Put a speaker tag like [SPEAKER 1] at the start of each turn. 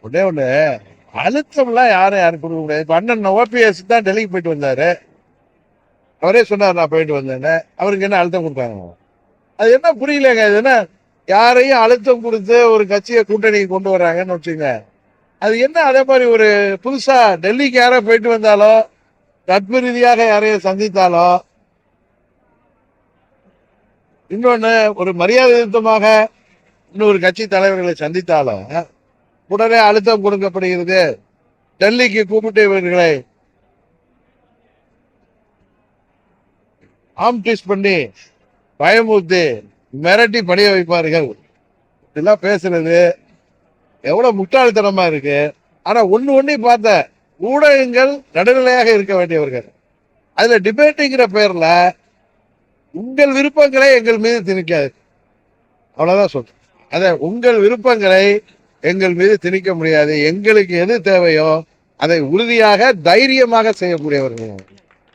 [SPEAKER 1] ஒன்னே ஒண்ணு, அழுத்தம்லாம் யாரும் கொடுக்க முடியாது. இப்ப அண்ணன் ஓபிஎஸ் தான் டெல்லிக்கு போயிட்டு வந்தாரு. அவரே சொன்னார் நான் போயிட்டு வந்தேன்னு. அவருக்கு என்ன அழுத்தம் கொடுத்தாங்க? அது என்ன புரியலங்க. இது என்ன யாரையும் அழுத்தம் கொடுத்து ஒரு கட்சியை கூட்டணிக்கு கொண்டு வர்றாங்கன்னு வச்சுங்க. அது என்ன அதே மாதிரி ஒரு புதுசா டெல்லிக்கு யாரோ போயிட்டு வந்தாலோ, நட்பு ரீதியாக யாரையும் சந்தித்தாலோ, இன்னொன்னு ஒரு மரியாதை நிமித்தமாக இன்னொரு கட்சி தலைவர்களை சந்தித்தாலும் உடனே அழுத்தம் கொடுக்கப்படுகிறது. டெல்லிக்கு கூப்பிட்டு இவர்களை ஆம்டிஸ் பண்ணி பயமுறுத்தி மிரட்டி பணிய வைப்பார்கள். இதெல்லாம் பேசுறது எவ்வளவு முட்டாள்தனமா இருக்கு. ஆனா ஒண்ணு பார்த்த ஊடகங்கள் நடுநிலையாக இருக்க வேண்டியவர்கள். அதுல டிபேட்டுங்கிற பேர்ல உங்கள் விருப்பங்களை எங்கள் மீது திணிக்காது. அவ்வளவுதான் சொல்றேன். அத உங்கள் விருப்பங்களை எங்கள் மீது திணிக்க முடியாது. எங்களுக்கு எது தேவையோ அதை உறுதியாக தைரியமாக செய்யக்கூடியவர்கள்.